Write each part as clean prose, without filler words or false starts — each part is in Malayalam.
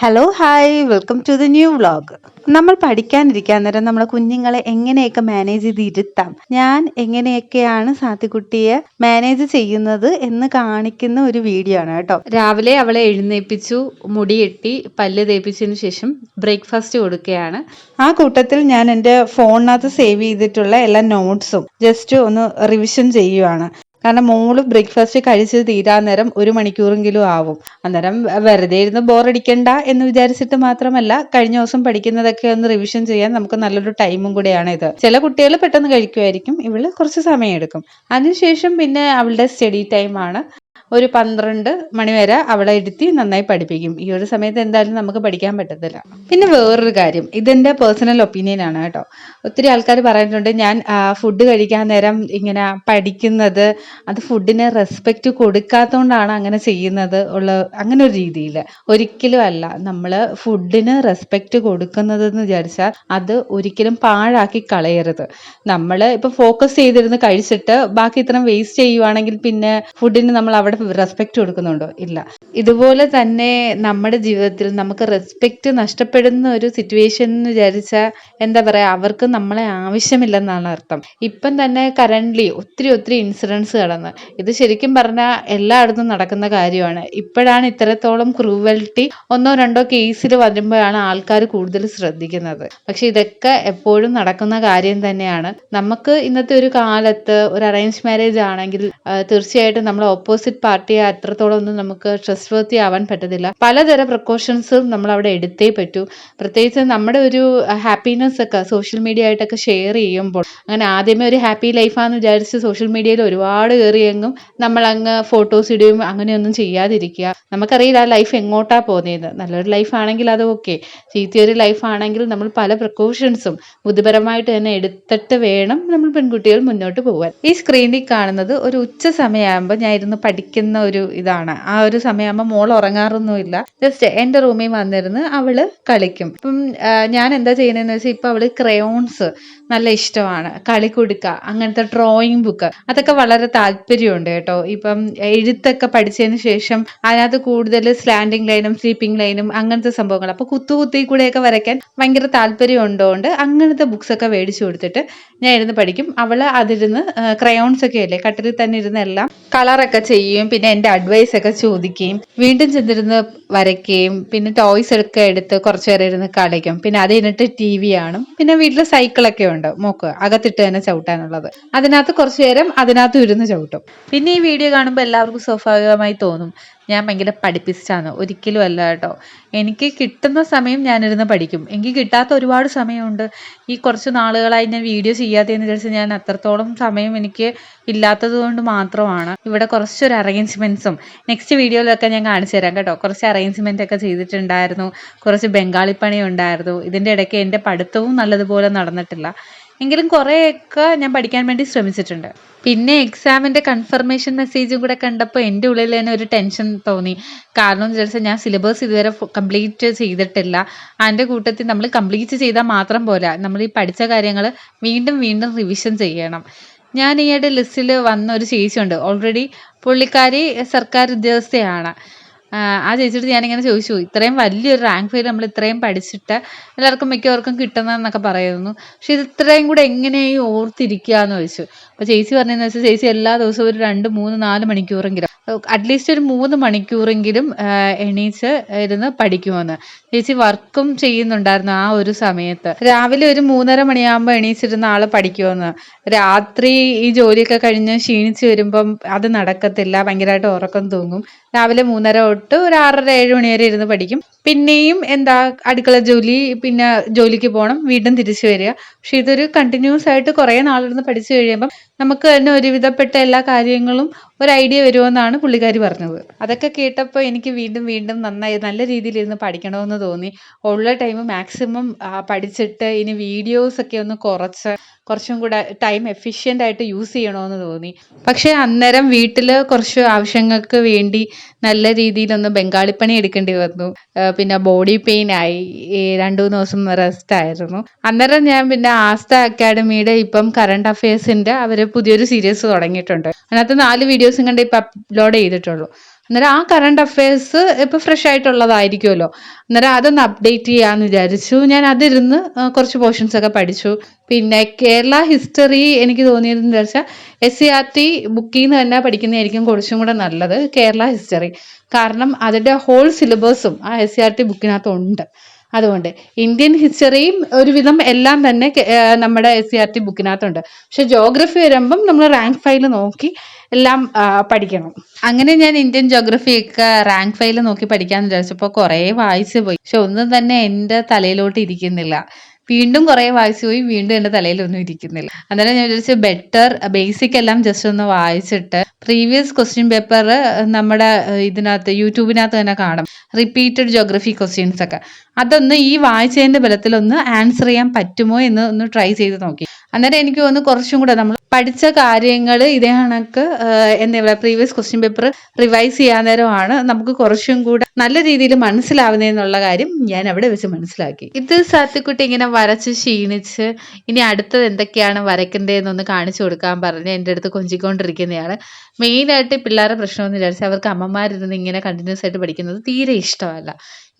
Hello hi welcome to the new vlog. നമ്മൾ പഠിക്കാനിരിക്കാൻ നേരം നമ്മളെ കുഞ്ഞുങ്ങളെ എങ്ങനെയൊക്കെ മാനേജ് ചെയ്ത് ഇരുത്താം, ഞാൻ എങ്ങനെയൊക്കെയാണ് സാത്തിക്കുട്ടിയെ മാനേജ് ചെയ്യുന്നത് എന്ന് കാണിക്കുന്ന ഒരു വീഡിയോ ആണ് കേട്ടോ. രാവിലെ അവളെ എഴുന്നേൽപ്പിച്ചു, മുടിയെട്ടി, പല്ല് തേപ്പിച്ചതിന് ശേഷം ബ്രേക്ക്ഫാസ്റ്റ് കൊടുക്കുകയാണ്. ആ കൂട്ടത്തിൽ ഞാൻ എൻ്റെ ഫോണിനകത്ത് സേവ് ചെയ്തിട്ടുള്ള എല്ലാ നോട്ട്സും ജസ്റ്റ് ഒന്ന് റിവിഷൻ ചെയ്യുവാണ്. കാരണം മോള് ബ്രേക്ക്ഫാസ്റ്റ് കഴിച്ച് തീരാൻ നേരം 1 മണിക്കൂറെങ്കിലും ആവും. അന്നേരം വെറുതെ ഇരുന്ന് ബോറടിക്കണ്ട എന്ന് വിചാരിച്ചിട്ട് മാത്രമല്ല, കഴിഞ്ഞ ദിവസം പഠിക്കുന്നതൊക്കെ ഒന്ന് റിവിഷൻ ചെയ്യാൻ നമുക്ക് നല്ലൊരു ടൈമും കൂടെയാണ് ഇത്. ചില കുട്ടികൾ പെട്ടെന്ന് കഴിക്കുമായിരിക്കും, ഇവള് കുറച്ച് സമയം എടുക്കും. അതിനുശേഷം പിന്നെ അവളുടെ സ്റ്റഡി ടൈമാണ്. ഒരു 12 മണി വരെ അവളെ ഇരുത്തി നന്നായി പഠിപ്പിക്കും. ഈ ഒരു സമയത്ത് എന്തായാലും നമുക്ക് പഠിക്കാൻ പറ്റത്തില്ല. പിന്നെ വേറൊരു കാര്യം, ഇതെൻ്റെ പേഴ്സണൽ ഒപ്പീനിയൻ ആണ് കേട്ടോ. ഒത്തിരി ആൾക്കാർ പറഞ്ഞിട്ടുണ്ട് ഞാൻ ഫുഡ് കഴിക്കാൻ നേരം ഇങ്ങനെ പഠിക്കുന്നത് അത് ഫുഡിന് റെസ്പെക്റ്റ് കൊടുക്കാത്തതുകൊണ്ടാണ് അങ്ങനെ ചെയ്യുന്നത് അങ്ങനെ ഒരു രീതിയിൽ. ഒരിക്കലും അല്ല. നമ്മൾ ഫുഡിന് റെസ്പെക്റ്റ് കൊടുക്കുന്നതെന്ന് വിചാരിച്ചാൽ അത് ഒരിക്കലും പാഴാക്കി കളയരുത്. നമ്മൾ ഇപ്പൊ ഫോക്കസ് ചെയ്തിരുന്ന് കഴിച്ചിട്ട് ബാക്കി ഇത്രയും വേസ്റ്റ് ചെയ്യുവാണെങ്കിൽ പിന്നെ ഫുഡിന് നമ്മൾ അവിടെ റെസ്പെക്റ്റ് കൊടുക്കുന്നുണ്ടോ? ഇല്ല. ഇതുപോലെ തന്നെ നമ്മുടെ ജീവിതത്തിൽ നമുക്ക് റെസ്പെക്റ്റ് നഷ്ടപ്പെടുന്ന ഒരു സിറ്റുവേഷൻ എന്ന് വിചാരിച്ചാൽ എന്താ പറയാ, അവർക്ക് നമ്മളെ ആവശ്യമില്ലെന്നാണ് അർത്ഥം. ഇപ്പം തന്നെ കറന്റ്ലി ഒത്തിരി ഇൻസിഡൻസ് കടന്ന്, ഇത് ശരിക്കും പറഞ്ഞാൽ എല്ലായിടത്തും നടക്കുന്ന കാര്യമാണ്. ഇപ്പോഴാണ് ഇത്രത്തോളം ക്രൂവൽറ്റി 1-2 കേസിൽ വരുമ്പോഴാണ് ആൾക്കാർ കൂടുതൽ ശ്രദ്ധിക്കുന്നത്. പക്ഷെ ഇതൊക്കെ എപ്പോഴും നടക്കുന്ന കാര്യം തന്നെയാണ്. നമുക്ക് ഇന്നത്തെ ഒരു കാലത്ത് ഒരു അറേഞ്ച് മാരേജ് ആണെങ്കിൽ തീർച്ചയായിട്ടും നമ്മൾ ഓപ്പോസിറ്റ് പാർട്ടിയെ അത്രത്തോളം ഒന്നും നമുക്ക് ട്രസ്റ്റ് വർത്തി ആവാൻ പറ്റത്തില്ല. പലതരം പ്രിക്കോഷൻസും നമ്മൾ അവിടെ എടുത്തേ പറ്റൂ. പ്രത്യേകിച്ച് നമ്മുടെ ഒരു ഹാപ്പിനെസ് ഒക്കെ സോഷ്യൽ മീഡിയ ആയിട്ടൊക്കെ ഷെയർ ചെയ്യുമ്പോൾ, അങ്ങനെ ആദ്യമേ ഒരു ഹാപ്പി ലൈഫാന്ന് വിചാരിച്ച് സോഷ്യൽ മീഡിയയിൽ ഒരുപാട് കയറിയെങ്കും നമ്മൾ അങ്ങ് ഫോട്ടോസ് ഇടുകയും അങ്ങനെയൊന്നും ചെയ്യാതിരിക്കുക. നമുക്കറിയില്ല ആ ലൈഫ് എങ്ങോട്ടാ പോകുന്നത്. നല്ലൊരു ലൈഫ് ആണെങ്കിൽ അത് ഓക്കെ, ചീത്തയൊരു ലൈഫ് ആണെങ്കിൽ നമ്മൾ പല പ്രിക്കോഷൻസും ബുദ്ധിപരമായിട്ട് തന്നെ എടുത്തിട്ട് വേണം നമ്മൾ പെൺകുട്ടികൾ മുന്നോട്ട് പോകാൻ. ഈ സ്ക്രീനിൽ കാണുന്നത് ഒരു ഉച്ച സമയമാകുമ്പോൾ ഞാൻ ഇരുന്ന് പഠിക്കുന്ന ഒരു ഇതാണ്. ആ ഒരു സമയമാകുമ്പോൾ മോൾ ഉറങ്ങാറൊന്നുമില്ല. ജസ്റ്റ് എൻ്റെ റൂമിൽ വന്നിരുന്ന് അവള് കളിക്കും. ഇപ്പം ഞാൻ എന്താ ചെയ്യുന്നതെന്ന് വെച്ചാൽ, ഇപ്പം അവള് ക്രയോൺസ് നല്ല ഇഷ്ടമാണ്, കളിക്കുടുക്ക, അങ്ങനത്തെ ഡ്രോയിങ് ബുക്ക്, അതൊക്കെ വളരെ താല്പര്യമുണ്ട് കേട്ടോ. ഇപ്പം എഴുത്തൊക്കെ പഠിച്ചതിന് ശേഷം അതിനകത്ത് കൂടുതൽ സ്ലാൻഡിങ് ലൈനും സ്ലീപ്പിംഗ് ലൈനും അങ്ങനത്തെ സംഭവങ്ങൾ, അപ്പോൾ കുത്തി കൂടെയൊക്കെ വരയ്ക്കാൻ ഭയങ്കര താല്പര്യം ഉണ്ടോണ്ട് അങ്ങനത്തെ ബുക്സ് ഒക്കെ മേടിച്ചു കൊടുത്തിട്ട് ഞാൻ ഇരുന്ന് പഠിക്കും. അവള് അതിരുന്ന് ക്രയോൺസ് ഒക്കെ അല്ലേ, കട്ടിലിൽ തന്നെ ഇരുന്ന് എല്ലാം കളറൊക്കെ ചെയ്യും. പിന്നെ എൻ്റെ അഡ്വൈസ് ഒക്കെ ചോദിക്കുകയും വീണ്ടും ചെന്നിരുന്ന് വരയ്ക്കുകയും പിന്നെ ടോയ്സ് ഒക്കെ എടുത്ത് കുറച്ചു നേരം ഇരുന്ന് കളിക്കും. പിന്നെ അത് കഴിഞ്ഞിട്ട് TV കാണും. പിന്നെ വീട്ടിൽ സൈക്കിളൊക്കെ ഉണ്ട് മോക്ക്, അകത്തിട്ട് തന്നെ ചവിട്ടാനുള്ളത്. അതിനകത്ത് കുറച്ചു നേരം അതിനകത്ത് ഇരുന്ന് ചവിട്ടും. പിന്നെ ഈ വീഡിയോ കാണുമ്പോൾ എല്ലാവർക്കും സ്വാഭാവികമായി തോന്നും ഞാൻ ഭയങ്കര പഠിപ്പിച്ചാണ്. ഒരിക്കലും അല്ല കേട്ടോ. എനിക്ക് കിട്ടുന്ന സമയം ഞാനിരുന്ന് പഠിക്കും. എനിക്ക് കിട്ടാത്ത ഒരുപാട് സമയമുണ്ട്. ഈ കുറച്ച് നാളുകളായി ഞാൻ വീഡിയോ ചെയ്യാത്തതെന്ന് വിചാരിച്ച് ഞാൻ അത്രത്തോളം സമയം എനിക്ക് ഇല്ലാത്തത് കൊണ്ട് മാത്രമാണ്. ഇവിടെ കുറച്ചൊരു അറേഞ്ച്മെൻറ്റ്സും നെക്സ്റ്റ് വീഡിയോയിലൊക്കെ ഞാൻ കാണിച്ചു തരാം കേട്ടോ. കുറച്ച് അറേഞ്ച്മെൻ്റ് ഒക്കെ ചെയ്തിട്ടുണ്ടായിരുന്നു, കുറച്ച് ബംഗാളി പണി ഉണ്ടായിരുന്നു. ഇതിൻ്റെ ഇടയ്ക്ക് എൻ്റെ പഠിത്തവും നല്ലതുപോലെ നടന്നിട്ടില്ല. എങ്കിലും കുറേയൊക്കെ ഞാൻ പഠിക്കാൻ വേണ്ടി ശ്രമിച്ചിട്ടുണ്ട്. പിന്നെ എക്സാമിൻ്റെ കൺഫർമേഷൻ മെസ്സേജും കൂടെ കണ്ടപ്പോൾ എൻ്റെ ഉള്ളിൽ തന്നെ ഒരു ടെൻഷൻ തോന്നി. കാരണം എന്ന് വെച്ചാൽ ഞാൻ സിലബസ് ഇതുവരെ കംപ്ലീറ്റ് ചെയ്തിട്ടില്ല. അതിൻ്റെ കൂട്ടത്തിൽ നമ്മൾ കംപ്ലീറ്റ് ചെയ്താൽ മാത്രം പോരാ, നമ്മൾ ഈ പഠിച്ച കാര്യങ്ങൾ വീണ്ടും റിവിഷൻ ചെയ്യണം. ഞാൻ ഈയിടെ ലിസ്റ്റിൽ വന്ന ഒരു ചേച്ചിയുണ്ട്, ഓൾറെഡി പുള്ളിക്കാരി സർക്കാർ ഉദ്യോഗസ്ഥയാണ്. ആ ചേച്ചിയോട് ഞാനിങ്ങനെ ചോദിച്ചു, ഇത്രയും വലിയൊരു റാങ്ക് ഫെയിൽ നമ്മൾ ഇത്രയും പഠിച്ചിട്ട് എല്ലാവർക്കും മിക്കവർക്കും കിട്ടുന്നതെന്നൊക്കെ പറയുന്നു, പക്ഷെ ഇത് ഇത്രയും കൂടെ എങ്ങനെയും ഓർത്തിരിക്കുക എന്ന് ചോദിച്ചു. അപ്പോൾ ചേച്ചി പറഞ്ഞതെന്ന് വെച്ചാൽ, ചേച്ചി എല്ലാ ദിവസവും ഒരു 2, 3, 4 മണിക്കൂറെങ്കിലും, അറ്റ്ലീസ്റ്റ് ഒരു 3 മണിക്കൂറെങ്കിലും എണീച്ച് ഇരുന്ന് പഠിക്കുമെന്ന്. ചേച്ചി വർക്കും ചെയ്യുന്നുണ്ടായിരുന്നു ആ ഒരു സമയത്ത്. രാവിലെ ഒരു 3:30 മണിയാകുമ്പോൾ എണീച്ചിരുന്ന ആൾ പഠിക്കുമെന്ന്. രാത്രി ഈ ജോലിയൊക്കെ കഴിഞ്ഞ് ക്ഷീണിച്ച് വരുമ്പം അത് നടക്കത്തില്ല, ഭയങ്കരമായിട്ട് ഉറക്കം തൂങ്ങും. രാവിലെ 3:30 തൊട്ട് ഒരു 6:30, 7 മണി വരെ ഇരുന്ന് പഠിക്കും. പിന്നെയും അടുക്കള ജോലി, പിന്നെ ജോലിക്ക് പോകണം, വീണ്ടും തിരിച്ചു വരിക. പക്ഷെ ഇതൊരു കണ്ടിന്യൂസ് ആയിട്ട് കുറേ നാളിരുന്ന് പഠിച്ചു കഴിയുമ്പം നമുക്ക് തന്നെ ഒരുവിധപ്പെട്ട എല്ലാ കാര്യങ്ങളും ഒരു ഐഡിയ വരുമെന്നാണ് പുള്ളിക്കാരി പറഞ്ഞത്. അതൊക്കെ കേട്ടപ്പോൾ എനിക്ക് വീണ്ടും നന്നായി നല്ല രീതിയിൽ ഇരുന്ന് പഠിക്കണമെന്ന് തോന്നി. ഉള്ള ടൈം മാക്സിമം പഠിച്ചിട്ട് ഇനി വീഡിയോസൊക്കെ ഒന്ന് കുറച്ചും കൂടെ ടൈം എഫിഷ്യൻ്റ് ആയിട്ട് യൂസ് ചെയ്യണമെന്ന് തോന്നി. പക്ഷേ അന്നേരം വീട്ടിൽ കുറച്ച് ആവശ്യങ്ങൾക്ക് വേണ്ടി നല്ല രീതിയിലൊന്ന് ബംഗാളിപ്പണി എടുക്കേണ്ടി വന്നു. പിന്നെ ബോഡി പെയിൻ ആയി, 2-3 ദിവസം റെസ്റ്റ് ആയിരുന്നു. അന്നേരം ഞാൻ പിന്നെ ആസ്ത അക്കാഡമിയുടെ ഇപ്പം കറണ്ട് അഫയേഴ്സിൻ്റെ അവർ പുതിയൊരു സീരീസ് തുടങ്ങിയിട്ടുണ്ട്. അതിനകത്ത് 4 വീഡിയോസും കണ്ട് ഇപ്പം അപ്ലോഡ് ചെയ്തിട്ടുള്ളൂ. അന്നേരം ആ കറണ്ട് അഫയേഴ്സ് ഇപ്പൊ ഫ്രഷ് ആയിട്ടുള്ളതായിരിക്കുമല്ലോ, അന്നേരം അതൊന്ന് അപ്ഡേറ്റ് ചെയ്യാന്ന് വിചാരിച്ചു. ഞാൻ അതിരുന്ന് കുറച്ച് പോർഷൻസ് ഒക്കെ പഠിച്ചു. പിന്നെ കേരള ഹിസ്റ്ററി എനിക്ക് തോന്നിയതെന്ന് വെച്ചാൽ SCERT ബുക്കിൽ നിന്ന് തന്നെ പഠിക്കുന്നതായിരിക്കും കുറച്ചും കൂടെ നല്ലത്, കേരള ഹിസ്റ്ററി. കാരണം അതിന്റെ ഹോൾ സിലബസും ആ SCERT ബുക്കിനകത്തുണ്ട്. അതുകൊണ്ട് ഇന്ത്യൻ ഹിസ്റ്ററിയും ഒരുവിധം എല്ലാം തന്നെ നമ്മുടെ SCERT ബുക്കിനകത്തുണ്ട്. പക്ഷെ ജോഗ്രഫി വരുമ്പം നമ്മൾ റാങ്ക് ഫയൽ നോക്കി എല്ലാം പഠിക്കണം. അങ്ങനെ ഞാൻ ഇന്ത്യൻ ജോഗ്രഫി ഒക്കെ റാങ്ക് ഫയൽ നോക്കി പഠിക്കാന്ന് വിചാരിച്ചപ്പോൾ കുറേ വായിച്ചു പോയി. പക്ഷെ ഒന്നും തന്നെ എൻ്റെ തലയിലോട്ട് ഇരിക്കുന്നില്ല. വീണ്ടും കുറെ വായിച്ചു പോയി, വീണ്ടും എൻ്റെ തലയിലൊന്നും ഇരിക്കുന്നില്ല. അന്നേരം ഞാൻ വിചാരിച്ചു ബെറ്റർ ബേസിക് എല്ലാം ജസ്റ്റ് ഒന്ന് വായിച്ചിട്ട് പ്രീവിയസ് ക്വസ്റ്റ്യൻ പേപ്പർ നമ്മുടെ ഇതിനകത്ത് യൂട്യൂബിനകത്ത് തന്നെ കാണും, റിപ്പീറ്റഡ് ജോഗ്രഫി ക്വസ്റ്റ്യൻസ് ഒക്കെ. അതൊന്ന് ഈ വായിച്ചതിന്റെ ബലത്തിലൊന്ന് ആൻസർ ചെയ്യാൻ പറ്റുമോ എന്ന് ഒന്ന് ട്രൈ ചെയ്ത് നോക്കി. അന്നേരം എനിക്ക് തോന്നുന്നു കുറച്ചും കൂടെ നമ്മൾ പഠിച്ച കാര്യങ്ങൾ ഇതേ കണക്ക് എന്താ പറയുക പ്രീവിയസ് ക്വസ്റ്റ്യൻ പേപ്പർ റിവൈസ് ചെയ്യാൻ നേരമാണ് നമുക്ക് കുറച്ചും കൂടെ നല്ല രീതിയിൽ മനസ്സിലാവുന്നതെന്നുള്ള കാര്യം ഞാൻ അവിടെ വെച്ച് മനസ്സിലാക്കി. ഇത് സാത്തിക്കുട്ടി ഇങ്ങനെ വരച്ച് ക്ഷീണിച്ച് ഇനി അടുത്തത് എന്തൊക്കെയാണ് വരയ്ക്കേണ്ടതെന്നൊന്ന് കാണിച്ചു കൊടുക്കാൻ പറഞ്ഞ് എൻ്റെ അടുത്ത് കൊഞ്ചിക്കൊണ്ടിരിക്കുന്നതാണ്. മെയിനായിട്ട് പിള്ളേരുടെ പ്രശ്നമെന്ന് വിചാരിച്ചാൽ അവർക്ക് അമ്മമാരിരുന്ന് ഇങ്ങനെ കണ്ടിന്യൂസ് ആയിട്ട് പഠിക്കുന്നത് തീരെ ഇഷ്ടമല്ല.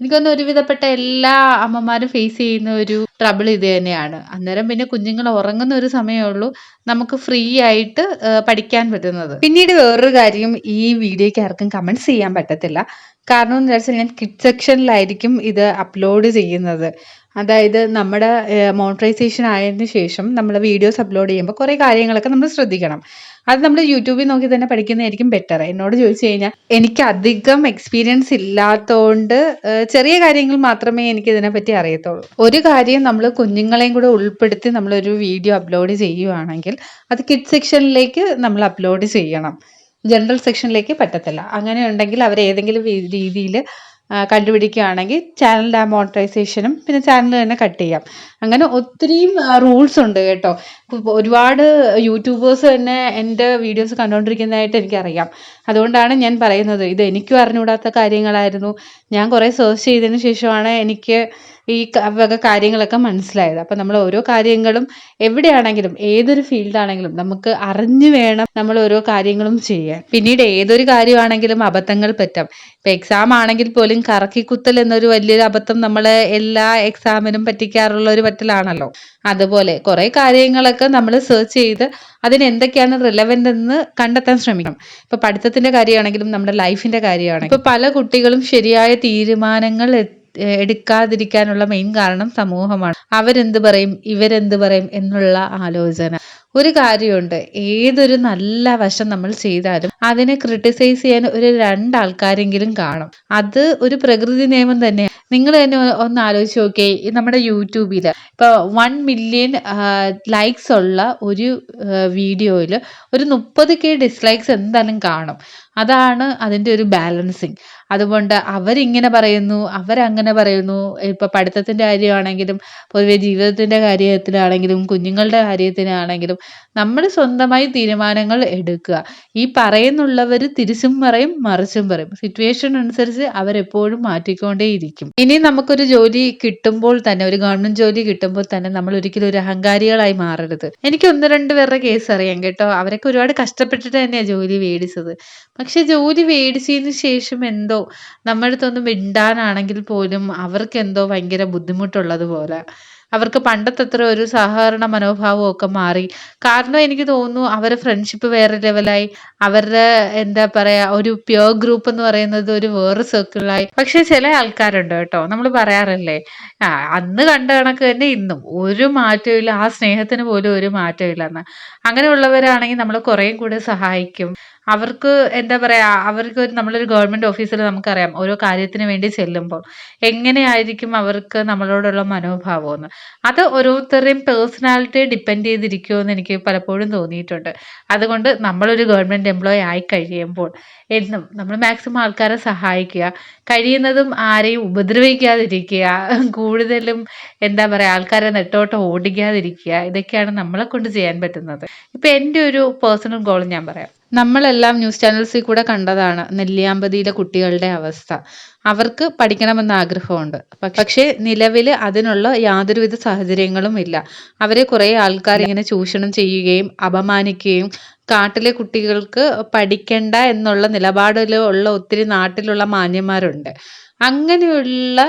എനിക്കൊന്ന് ഒരുവിധപ്പെട്ട എല്ലാ അമ്മമാരും ഫേസ് ചെയ്യുന്ന ഒരു ട്രബിൾ ഇത് തന്നെയാണ്. അന്നേരം പിന്നെ കുഞ്ഞുങ്ങൾ ഉറങ്ങുന്ന ഒരു സമയമേ ഉള്ളൂ നമുക്ക് ഫ്രീ ആയിട്ട് പഠിക്കാൻ പറ്റുന്നത്. പിന്നീട് വേറൊരു കാര്യം, ഈ വീഡിയോയ്ക്ക് ആർക്കും കമന്റ്സ് ചെയ്യാൻ പറ്റത്തില്ല. കാരണം എന്ന് വെച്ചാൽ ഞാൻ കിഡ് സെക്ഷനിലായിരിക്കും ഇത് അപ്ലോഡ് ചെയ്യുന്നത്. അതായത് നമ്മുടെ മോണിറ്റൈസേഷൻ ആയതിനു ശേഷം നമ്മൾ വീഡിയോസ് അപ്ലോഡ് ചെയ്യുമ്പോൾ കുറേ കാര്യങ്ങളൊക്കെ നമ്മൾ ശ്രദ്ധിക്കണം. അത് നമ്മൾ യൂട്യൂബിൽ നോക്കി തന്നെ പഠിക്കുന്നതായിരിക്കും ബെറ്റർ. എന്നോട് ചോദിച്ചു കഴിഞ്ഞാൽ എനിക്ക് അധികം എക്സ്പീരിയൻസ് ഇല്ലാത്തതുകൊണ്ട് ചെറിയ കാര്യങ്ങൾ മാത്രമേ എനിക്ക് ഇതിനെപ്പറ്റി അറിയത്തുള്ളൂ. ഒരു കാര്യം നമ്മൾ കുഞ്ഞുങ്ങളെയും കൂടെ ഉൾപ്പെടുത്തി നമ്മളൊരു വീഡിയോ അപ്ലോഡ് ചെയ്യുവാണെങ്കിൽ അത് കിഡ് സെക്ഷനിലേക്ക് നമ്മൾ അപ്ലോഡ് ചെയ്യണം, ജനറൽ സെക്ഷനിലേക്ക് പറ്റത്തില്ല. അങ്ങനെ ഉണ്ടെങ്കിൽ അവർ ഏതെങ്കിലും രീതിയിൽ കണ്ടുപിടിക്കുകയാണെങ്കിൽ ചാനലിൻ്റെ ആ മോണിറ്റൈസേഷനും പിന്നെ ചാനൽ തന്നെ കട്ട് ചെയ്യാം. അങ്ങനെ ഒത്തിരിയും റൂൾസ് ഉണ്ട് കേട്ടോ. ഒരുപാട് യൂട്യൂബേഴ്സ് തന്നെ എൻ്റെ വീഡിയോസ് കണ്ടുകൊണ്ടിരിക്കുന്നതായിട്ട് എനിക്കറിയാം. അതുകൊണ്ടാണ് ഞാൻ പറയുന്നത്, ഇത് എനിക്കും അറിഞ്ഞുകൂടാത്ത കാര്യങ്ങളായിരുന്നു. ഞാൻ കുറേ സെർച്ച് ചെയ്തതിന് ശേഷമാണ് എനിക്ക് ഈ വക കാര്യങ്ങളൊക്കെ മനസ്സിലായത്. അപ്പം നമ്മൾ ഓരോ കാര്യങ്ങളും എവിടെയാണെങ്കിലും ഏതൊരു ഫീൽഡാണെങ്കിലും നമുക്ക് അറിഞ്ഞു വേണം നമ്മൾ ഓരോ കാര്യങ്ങളും ചെയ്യാൻ. പിന്നീട് ഏതൊരു കാര്യമാണെങ്കിലും അബദ്ധങ്ങൾ പറ്റാം. ഇപ്പം എക്സാം ആണെങ്കിൽ പോലും കറക്കിക്കുത്തൽ എന്നൊരു വലിയൊരു അബദ്ധം നമ്മൾ എല്ലാ എക്സാമിനും പറ്റിക്കാറുള്ള ഒരു പറ്റലാണല്ലോ. അതുപോലെ കുറേ കാര്യങ്ങളൊക്കെ നമ്മൾ സെർച്ച് ചെയ്ത് അതിന് എന്തൊക്കെയാണ് റിലവൻ്റ് എന്ന് കണ്ടെത്താൻ ശ്രമിക്കണം. ഇപ്പൊ പഠിത്തത്തിന്റെ കാര്യമാണെങ്കിലും നമ്മുടെ ലൈഫിന്റെ കാര്യമാണെങ്കിലും ഇപ്പൊ പല കുട്ടികളും ശരിയായ തീരുമാനങ്ങൾ എടുക്കാതിരിക്കാനുള്ള മെയിൻ കാരണം സമൂഹമാണ്. അവരെന്ത് പറയും ഇവരെന്ത് പറയും എന്നുള്ള ആലോചന. ഒരു കാര്യമുണ്ട്, ഏതൊരു നല്ല വശം നമ്മൾ ചെയ്താലും അതിനെ ക്രിട്ടിസൈസ് ചെയ്യാൻ ഒരു രണ്ടാൾക്കാരെങ്കിലും കാണും. അത് ഒരു പ്രകൃതി നിയമം തന്നെയാണ്. നിങ്ങൾ തന്നെ ഒന്ന് ആലോചിച്ച് നോക്കിയേ, നമ്മുടെ യൂട്യൂബിൽ ഇപ്പൊ 1 മില്യൺ ലൈക്സ് ഉള്ള ഒരു വീഡിയോയിൽ ഒരു 30K ഡിസ്ലൈക്സ് എന്തായാലും കാണും. അതാണ് അതിൻ്റെ ഒരു ബാലൻസിങ്. അതുകൊണ്ട് അവരിങ്ങനെ പറയുന്നു അവരങ്ങനെ പറയുന്നു. ഇപ്പൊ പഠിത്തത്തിന്റെ കാര്യമാണെങ്കിലും പൊതുവെ ജീവിതത്തിന്റെ കാര്യത്തിലാണെങ്കിലും കുഞ്ഞുങ്ങളുടെ കാര്യത്തിനാണെങ്കിലും നമ്മൾ സ്വന്തമായി തീരുമാനങ്ങൾ എടുക്കുക. ഈ പറയുന്നുള്ളവർ തിരിച്ചും പറയും മറിച്ചും പറയും. സിറ്റുവേഷൻ അനുസരിച്ച് അവരെപ്പോഴും മാറ്റിക്കൊണ്ടേയിരിക്കും. ഇനി നമുക്കൊരു ജോലി കിട്ടുമ്പോൾ തന്നെ, ഒരു ഗവൺമെന്റ് ജോലി കിട്ടുമ്പോൾ തന്നെ നമ്മൾ ഒരിക്കലും ഒരു അഹങ്കാരികളായി മാറരുത്. എനിക്ക് 1-2 പേരുടെ കേസ് അറിയാം കേട്ടോ. അവരൊക്കെ ഒരുപാട് കഷ്ടപ്പെട്ടിട്ട് തന്നെയാണ് ജോലി മേടിച്ചത്. പക്ഷെ ജോലി മേടിച്ചതിന് ശേഷം എന്തോ നമ്മുടെ അടുത്തൊന്നും മിണ്ടാനാണെങ്കിൽ പോലും അവർക്ക് എന്തോ ഭയങ്കര ബുദ്ധിമുട്ടുള്ളത് പോലെ. അവർക്ക് പണ്ടത്തെ അത്ര ഒരു സഹകരണ മനോഭാവം ഒക്കെ മാറി. കാരണം എനിക്ക് തോന്നുന്നു അവരുടെ ഫ്രണ്ട്ഷിപ്പ് വേറെ ലെവലായി, അവരുടെ എന്താ പറയാ ഒരു പ്യൂർ ഗ്രൂപ്പ് എന്ന് പറയുന്നത് ഒരു വേറെ സർക്കിളായി. പക്ഷെ ചില ആൾക്കാരുണ്ട് കേട്ടോ, നമ്മൾ പറയാറില്ലേ അന്ന് കണ്ട കണക്ക് തന്നെ ഇന്നും ഒരു മാറ്റവും ഇല്ല, ആ സ്നേഹത്തിന് പോലും ഒരു മാറ്റവും ഇല്ലെന്ന്. അങ്ങനെയുള്ളവരാണെങ്കിൽ നമ്മൾ കുറേ കൂടെ സഹായിക്കും. അവർക്ക് എന്താ പറയാ അവർക്ക് നമ്മളൊരു ഗവൺമെന്റ് ഓഫീസിൽ നമുക്കറിയാം ഓരോ കാര്യത്തിന് വേണ്ടി ചെല്ലുമ്പോൾ എങ്ങനെയായിരിക്കും അവർക്ക് നമ്മളോടുള്ള മനോഭാവം എന്ന്. അത് ഓരോരുത്തരുടെയും പേഴ്സണാലിറ്റിയെ ഡിപ്പെൻഡ് ചെയ്തിരിക്കുമെന്ന് എനിക്ക് പലപ്പോഴും തോന്നിയിട്ടുണ്ട്. അതുകൊണ്ട് നമ്മളൊരു ഗവൺമെന്റ് എംപ്ലോയി ആയി കഴിയുമ്പോൾ എന്നും നമ്മൾ മാക്സിമം ആൾക്കാരെ സഹായിക്കുക, കഴിയുന്നതും ആരെയും ഉപദ്രവിക്കാതിരിക്കുക, കൂടുതലും എന്താ പറയുക ആൾക്കാരെ നെട്ടോട്ടം ഓടിക്കാതിരിക്കുക. ഇതൊക്കെയാണ് നമ്മളെ കൊണ്ട് ചെയ്യാൻ പറ്റുന്നത്. ഇപ്പം എൻ്റെ ഒരു പേഴ്സണൽ ഗോൾ ഞാൻ പറയാം. നമ്മളെല്ലാം ന്യൂസ് ചാനൽസിൽ കൂടെ കണ്ടതാണ് നെല്ലിയാമ്പതിയിലെ കുട്ടികളുടെ അവസ്ഥ. അവർക്ക് പഠിക്കണമെന്ന് ആഗ്രഹമുണ്ട്, പക്ഷേ നിലവിൽ അതിനുള്ള യാതൊരുവിധ സാഹചര്യങ്ങളും ഇല്ല. അവരെ കുറേ ആൾക്കാർ ഇങ്ങനെ ചൂഷണം ചെയ്യുകയും അപമാനിക്കുകയും കാട്ടിലെ കുട്ടികൾക്ക് പഠിക്കണ്ട എന്നുള്ള നിലപാടിലുള്ള ഒത്തിരി നാട്ടിലുള്ള മാന്യന്മാരുണ്ട്. അങ്ങനെയുള്ള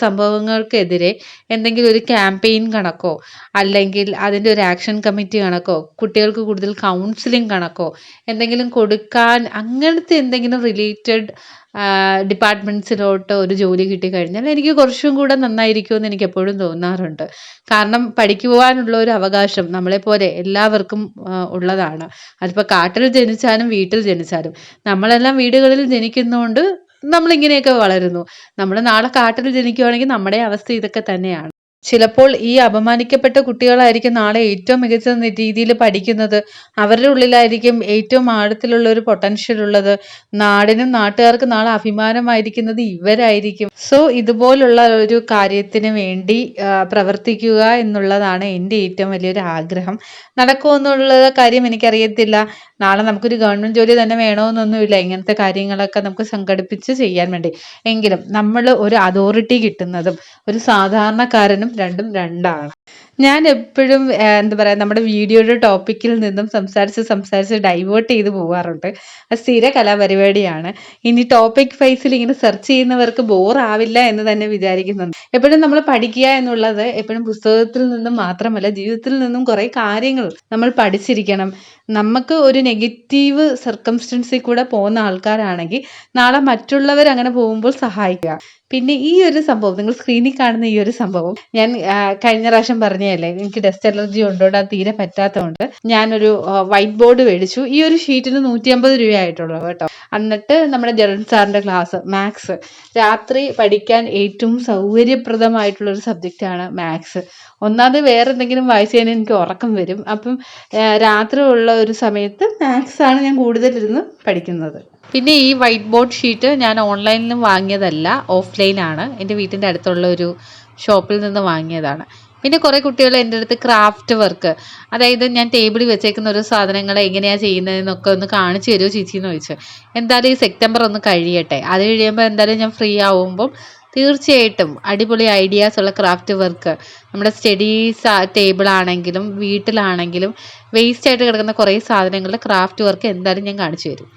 സംഭവങ്ങൾക്കെതിരെ എന്തെങ്കിലും ഒരു ക്യാമ്പയിൻ കണക്കോ അല്ലെങ്കിൽ അതിൻ്റെ ഒരു ആക്ഷൻ കമ്മിറ്റി കണക്കോ കുട്ടികൾക്ക് കൂടുതൽ കൗൺസിലിംഗ് കണക്കോ എന്തെങ്കിലും കൊടുക്കാൻ അങ്ങനത്തെ എന്തെങ്കിലും റിലേറ്റഡ് ഡിപ്പാർട്ട്മെൻറ്റ്സിലോട്ട് ഒരു ജോലി കിട്ടിക്കഴിഞ്ഞാൽ എനിക്ക് കുറച്ചും കൂടെ നന്നായിരിക്കുമെന്ന് എനിക്ക് എപ്പോഴും തോന്നാറുണ്ട്. കാരണം പഠിക്കുവാനുള്ള ഒരു അവകാശം നമ്മളെപ്പോലെ എല്ലാവർക്കും ഉള്ളതാണ്. അതിപ്പോൾ കാട്ടിൽ ജനിച്ചാലും വീട്ടിൽ ജനിച്ചാലും നമ്മളെല്ലാം വീടുകളിൽ ജനിക്കുന്നതുകൊണ്ട് നമ്മളിങ്ങനെയൊക്കെ വളരുന്നു. നമ്മൾ നാളെ കാട്ടിൽ ജനിക്കുകയാണെങ്കിൽ നമ്മുടെ അവസ്ഥ ഇതൊക്കെ തന്നെയാണ്. ചിലപ്പോൾ ഈ അപമാനിക്കപ്പെട്ട കുട്ടികളായിരിക്കും നാളെ ഏറ്റവും മികച്ച രീതിയിൽ പഠിക്കുന്നത്. അവരുടെ ഉള്ളിലായിരിക്കും ഏറ്റവും ആഴത്തിലുള്ള ഒരു പൊട്ടൻഷ്യൽ ഉള്ളത്. നാടിനും നാട്ടുകാർക്ക് നാളെ അഭിമാനമായിരിക്കുന്നത് ഇവരായിരിക്കും. സോ ഇതുപോലുള്ള ഒരു കാര്യത്തിന് വേണ്ടി പ്രവർത്തിക്കുക എന്നുള്ളതാണ് എൻ്റെ ഏറ്റവും വലിയൊരു ആഗ്രഹം. നടക്കുമോ എന്നുള്ള കാര്യം എനിക്കറിയത്തില്ല. നാളെ നമുക്കൊരു ഗവൺമെൻറ് ജോലി തന്നെ വേണമെന്നൊന്നുമില്ല. ഇങ്ങനത്തെ കാര്യങ്ങളൊക്കെ നമുക്ക് സംഘടിപ്പിച്ച് ചെയ്യാൻ വേണ്ടി. എങ്കിലും നമ്മൾ ഒരു അതോറിറ്റി കിട്ടുന്നതും ഒരു സാധാരണക്കാരനും രണ്ടും രണ്ടാണ്. ഞാൻ എപ്പോഴും എന്താ പറയുക, നമ്മുടെ വീഡിയോയുടെ ടോപ്പിക്കിൽ നിന്നും സംസാരിച്ച് ഡൈവേർട്ട് ചെയ്ത് പോകാറുണ്ട്. അത് സ്ഥിര കലാപരിപാടിയാണ്. ഇനി ടോപ്പിക് വൈസിൽ ഇങ്ങനെ സെർച്ച് ചെയ്യുന്നവർക്ക് ബോറാവില്ല എന്ന് തന്നെ വിചാരിക്കുന്നുണ്ട്. എപ്പോഴും നമ്മൾ പഠിക്കുക എന്നുള്ളത് എപ്പോഴും പുസ്തകത്തിൽ നിന്നും മാത്രമല്ല, ജീവിതത്തിൽ നിന്നും കുറേ കാര്യങ്ങൾ നമ്മൾ പഠിച്ചിരിക്കണം. നമുക്ക് ഒരു നെഗറ്റീവ് സർക്കംസ്റ്റൻസിൽ കൂടെ പോകുന്ന ആൾക്കാരാണെങ്കിൽ നാളെ മറ്റുള്ളവർ അങ്ങനെ പോകുമ്പോൾ സഹായിക്കുക. പിന്നെ ഈ ഒരു സംഭവം, നിങ്ങൾ സ്ക്രീനിൽ കാണുന്ന ഈ ഒരു സംഭവം ഞാൻ കഴിഞ്ഞ പ്രാവശ്യം പറഞ്ഞതല്ലേ, എനിക്ക് ഡസ്റ്റ് അലർജി ഉണ്ടോണ്ട് അത് തീരെ പറ്റാത്തതുകൊണ്ട് ഞാനൊരു വൈറ്റ് ബോർഡ് മേടിച്ചു. ഈ ഒരു ഷീറ്റിന് 150 രൂപയായിട്ടുള്ളൂ കേട്ടോ. എന്നിട്ട് നമ്മുടെ ജെറൻ സാറിൻ്റെ ക്ലാസ് മാത്സ്, രാത്രി പഠിക്കാൻ ഏറ്റവും സൗകര്യപ്രദമായിട്ടുള്ളൊരു സബ്ജക്റ്റാണ് മാത്സ്. ഒന്നാമത് വേറെ എന്തെങ്കിലും വായിച്ചു കഴിഞ്ഞാൽ എനിക്ക് ഉറക്കം വരും. അപ്പം രാത്രി ഉള്ള ഒരു സമയത്ത് മാത്സാണ് ഞാൻ കൂടുതലിരുന്ന് പഠിക്കുന്നത്. പിന്നെ ഈ വൈറ്റ് ബോർഡ് ഷീറ്റ് ഞാൻ ഓൺലൈനിൽ നിന്ന് വാങ്ങിയതല്ല, ഓഫ്ലൈനാണ്. എൻ്റെ വീട്ടിൻ്റെ അടുത്തുള്ള ഒരു ഷോപ്പിൽ നിന്ന് വാങ്ങിയതാണ്. പിന്നെ കുറേ കുട്ടികൾ എൻ്റെ അടുത്ത് ക്രാഫ്റ്റ് വർക്ക്, അതായത് ഞാൻ ടേബിളിൽ വെച്ചേക്കുന്ന ഒരു സാധനങ്ങൾ എങ്ങനെയാണ് ചെയ്യുന്നതെന്നൊക്കെ ഒന്ന് കാണിച്ചു തരുമോ ചേച്ചി എന്ന് ചോദിച്ചു. എന്തായാലും ഈ സെപ്റ്റംബർ ഒന്ന് കഴിയട്ടെ, അത് കഴിയുമ്പോൾ എന്തായാലും ഞാൻ ഫ്രീ ആവുമ്പം തീർച്ചയായിട്ടും അടിപൊളി ഐഡിയാസ് ഉള്ള ക്രാഫ്റ്റ് വർക്ക്, നമ്മുടെ സ്റ്റഡി ടേബിൾ ആണെങ്കിലും വീട്ടിലാണെങ്കിലും വേസ്റ്റ് ആയിട്ട് കിടക്കുന്ന കുറേ സാധനങ്ങളുടെ ക്രാഫ്റ്റ് വർക്ക് എന്തായാലും ഞാൻ കാണിച്ചു തരും.